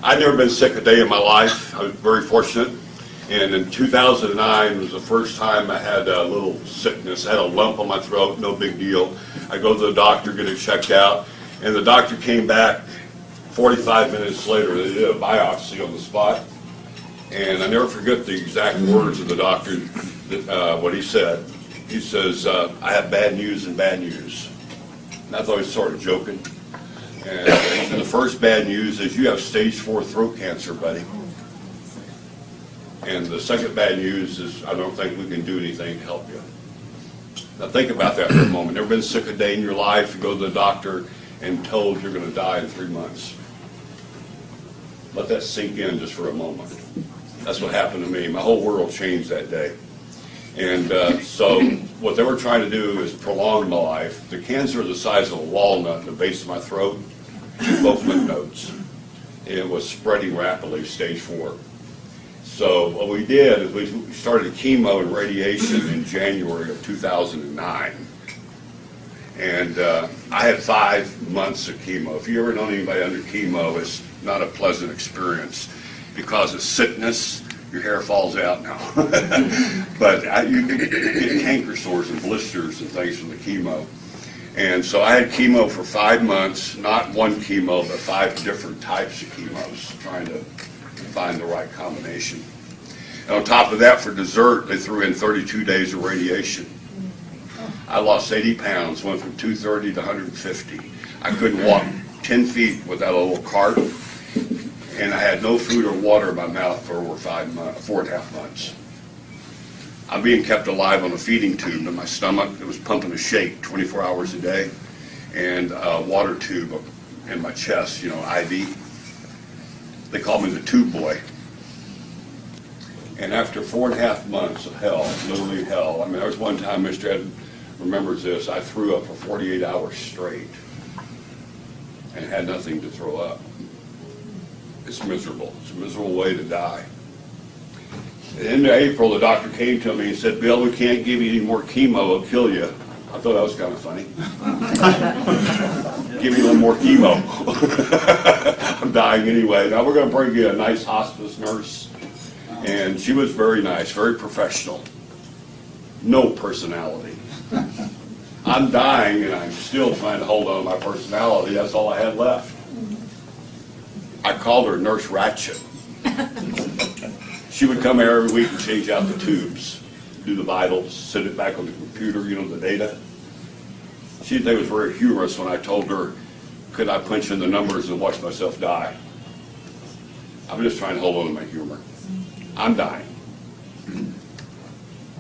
I'd never been sick a day in my life. I was very fortunate. And in 2009 was the first time I had a little sickness. I had a lump on my throat, no big deal. I go to the doctor, get it checked out, and the doctor came back 45 minutes later. They did a biopsy on the spot. And I never forget the exact words of the doctor, what he said. He says, I have bad news and bad news. And I thought he was sort of joking. And he said, the first bad news is you have stage 4 throat cancer, buddy. And the second bad news is I don't think we can do anything to help you. Now think about that for a moment. Never been sick a day in your life, you go to the doctor and told you're going to die in 3 months. Let that sink in just for a moment. That's what happened to me. My whole world changed that day. And so what they were trying to do is prolong my life. The cancer was the size of a walnut in the base of my throat, both lymph nodes. It was spreading rapidly, stage 4. So what we did is we started chemo and radiation in January of 2009. And I had 5 months of chemo. If you ever known anybody under chemo, it's not a pleasant experience because of sickness. Your hair falls out now. But you get canker sores and blisters and things from the chemo. And so I had chemo for 5 months, not one chemo, but 5 different types of chemos, trying to find the right combination. And on top of that, for dessert, they threw in 32 days of radiation. I lost 80 pounds, went from 230 to 150. I couldn't walk 10 feet without a little cart, and I had no food or water in my mouth for over 4.5 months. I'm being kept alive on a feeding tube in my stomach that was pumping a shake 24 hours a day, and a water tube in my chest, IV. They called me the tube boy. And after 4.5 months of hell, literally hell, there was one time, Mr. Ed remembers this, I threw up for 48 hours straight and had nothing to throw up. It's miserable. It's a miserable way to die. At the end of April, the doctor came to me and said, Bill, we can't give you any more chemo, it'll kill you. I thought that was kind of funny. Give me a little more chemo. I'm dying anyway. Now we're going to bring you a nice hospice nurse. And she was very nice, very professional. No personality. I'm dying and I'm still trying to hold on to my personality. That's all I had left. I called her Nurse Ratchet. She would come here every week and change out the tubes, do the vitals, send it back on the computer, the data. She thought it was very humorous when I told her, could I punch in the numbers and watch myself die? I'm just trying to hold on to my humor. I'm dying.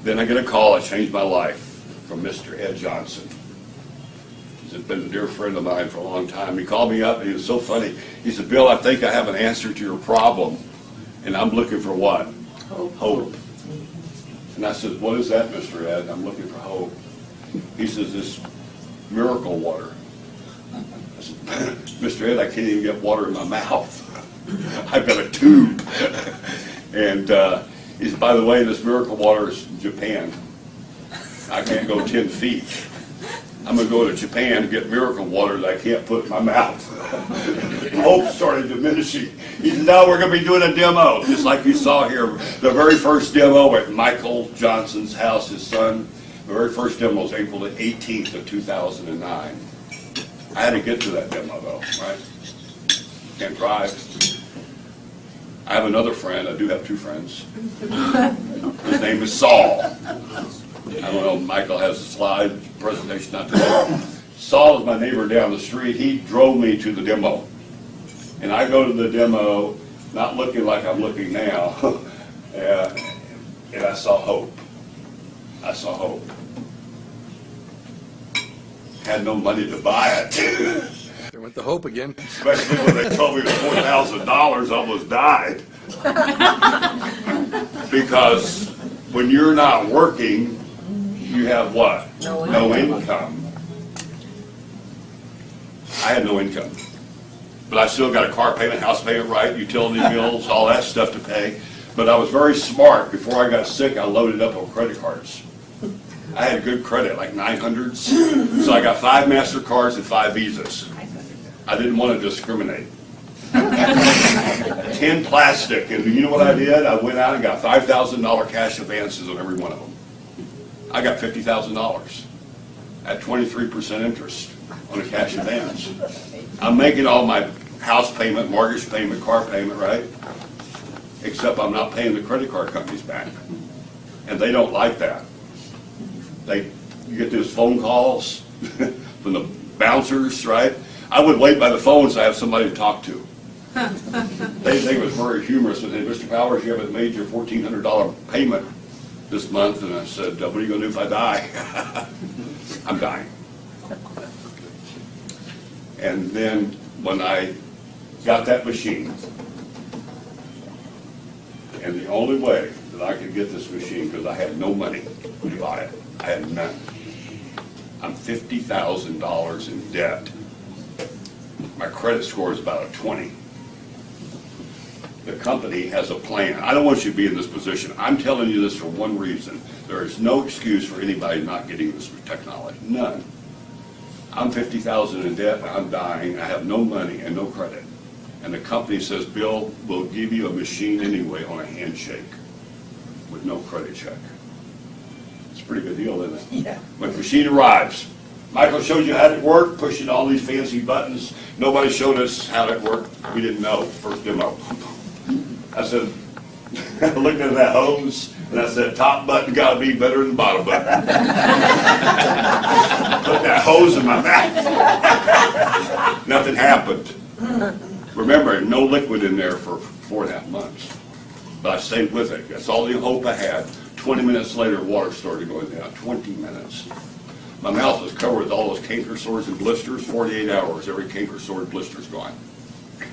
Then I get a call, I changed my life, from Mr. Ed Johnson. He's been a dear friend of mine for a long time. He called me up and he was so funny. He said, Bill, I think I have an answer to your problem. And I'm looking for what? Hope. And I said, what is that, Mr. Ed? I'm looking for hope. He says, this miracle water. I said, Mr. Ed, I can't even get water in my mouth. I've got a tube. And he said, by the way, this miracle water is in Japan. I can't go 10 feet. I'm going to go to Japan to get miracle water that I can't put in my mouth. Hope started diminishing. He said, now we're going to be doing a demo, just like you saw here. The very first demo at Michael Johnson's house, his son. The very first demo was April the 18th of 2009. I had to get to that demo, though, right? Can't drive. I have another friend. I do have 2 friends. His name is Saul. I don't know if Michael has a slide presentation not today. Saul is my neighbor down the street. He drove me to the demo. And I go to the demo, not looking like I'm looking now, and I saw hope. I saw hope. Had no money to buy it. There went the hope again. Especially when they told me it was $4,000, I almost died. Because when you're not working, you have what? No income. I had no income. But I still got a car payment, house payment, right, utility bills, all that stuff to pay. But I was very smart. Before I got sick, I loaded up on credit cards. I had good credit, like 900s. So I got 5 MasterCards and 5 Visas. I didn't want to discriminate. 10 plastic, and you know what I did? I went out and got $5,000 cash advances on every one of them. I got $50,000 at 23% interest on a cash advance. I'm making all my house payment, mortgage payment, car payment, right? Except I'm not paying the credit card companies back. And they don't like that. You get those phone calls from the bouncers, right? I would wait by the phone so I have somebody to talk to. They think it was very humorous. And they said, Mr. Powers, you haven't made your $1,400 payment this month. And I said, what are you going to do if I die? I'm dying. And then when I got that machine, and the only way that I could get this machine, because I had no money to buy it, I had none. I'm $50,000 in debt. My credit score is about a 20. The company has a plan. I don't want you to be in this position. I'm telling you this for one reason. There is no excuse for anybody not getting this technology. None. I'm $50,000 in debt, and I'm dying. I have no money and no credit. And the company says, Bill, we'll give you a machine anyway on a handshake with no credit check. It's a pretty good deal, isn't it? Yeah. When the machine arrives, Michael showed you how it worked, pushing all these fancy buttons. Nobody showed us how that worked. We didn't know. First demo. I said, I looked at that hose, and I said, top button got to be better than the bottom button. Put that hose in my mouth. Nothing happened. Remember, no liquid in there for 4.5 months. But I stayed with it. That's all the hope I had. 20 minutes later, water started going down. 20 minutes. My mouth was covered with all those canker sores and blisters. 48 hours, every canker sore and blister's gone.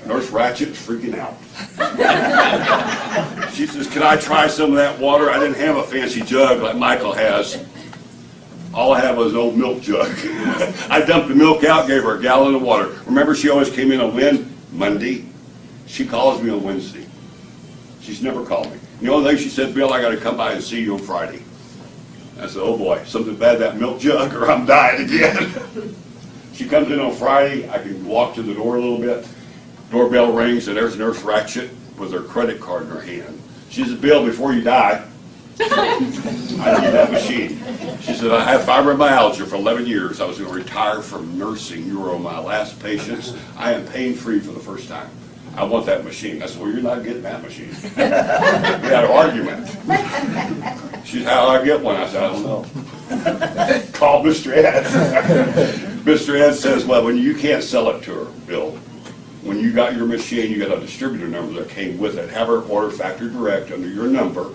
Nurse Ratchet was freaking out. She says, can I try some of that water? I didn't have a fancy jug like Michael has. All I had was an old milk jug. I dumped the milk out, gave her a gallon of water. Remember, she always came in on Monday. She calls me on Wednesday. She's never called me. The only thing she said, Bill, I got to come by and see you on Friday. I said, oh boy, something bad, that milk jug, or I'm dying again. She comes in on Friday. I can walk to the door a little bit. Doorbell rings, and there's Nurse Ratchet with her credit card in her hand. She said, Bill, before you die, I need that machine. She said, I have fibromyalgia for 11 years. I was going to retire from nursing. You were my last patients. I am pain-free for the first time. I want that machine. I said, well, you're not getting that machine. We had an argument. She said, how do I get one? I said, I don't know. Call Mr. Ed. Mr. Ed says, well, when you can't sell it to her, Bill, when you got your machine, you got a distributor number that came with it. Have her order factory direct under your number.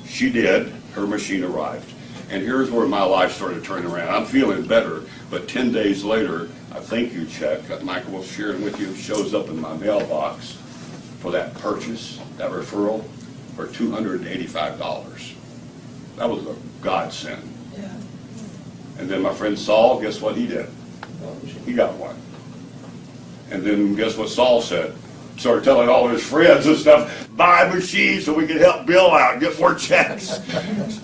She did. Her machine arrived. And here's where my life started turning around. I'm feeling better, but 10 days later, a thank you check that Michael was sharing with you shows up in my mailbox for that purchase, that referral, for $285. That was a godsend. Yeah. And then my friend Saul, guess what he did? He got one. And then guess what Saul said? Started telling all his friends and stuff, buy a machine so we can help Bill out and get more checks.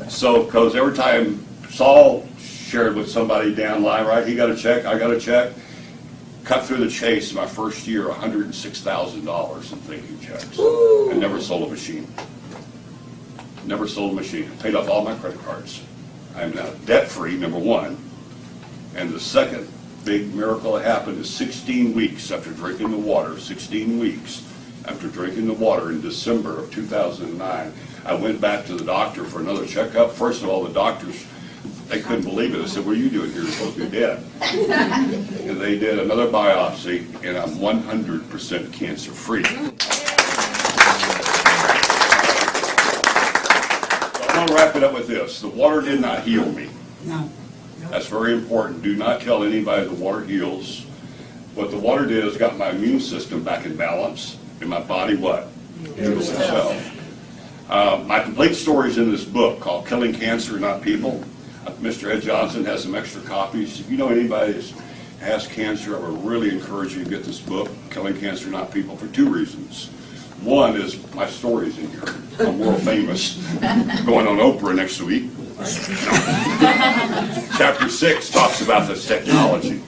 So, because every time Saul shared with somebody down line, right, he got a check, I got a check, cut through the chase my first year, $106,000 in thank you checks. I never sold a machine. Never sold a machine. Paid off all my credit cards. I'm now debt-free, number one. And the second big miracle that happened is 16 weeks after drinking the water, 16 weeks after drinking the water in December of 2009, I went back to the doctor for another checkup. First of all, the doctors, they couldn't believe it. I said, what are you doing here? You're supposed to be dead. And they did another biopsy, and I'm 100% cancer-free. So I'm going to wrap it up with this. The water did not heal me. No. That's very important. Do not tell anybody the water heals. What the water did is got my immune system back in balance, and my body what? Heals itself. My complete story is in this book called Killing Cancer, Not People. Mr. Ed Johnson has some extra copies. If you know anybody that has cancer, I would really encourage you to get this book, Killing Cancer, Not People, for two reasons. One is my story's in here. I'm world famous, going on Oprah next week. Chapter 6 talks about this technology.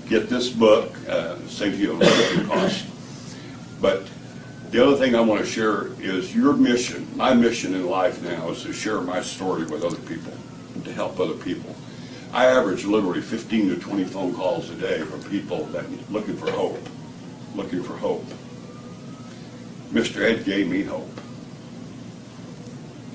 Get this book, saves you a little bit of cost. But The other thing I want to share is your mission. My mission in life now is to share my story with other people, to help other people. I average literally 15 to 20 phone calls a day from people that looking for hope, looking for hope. Mr. Ed gave me hope.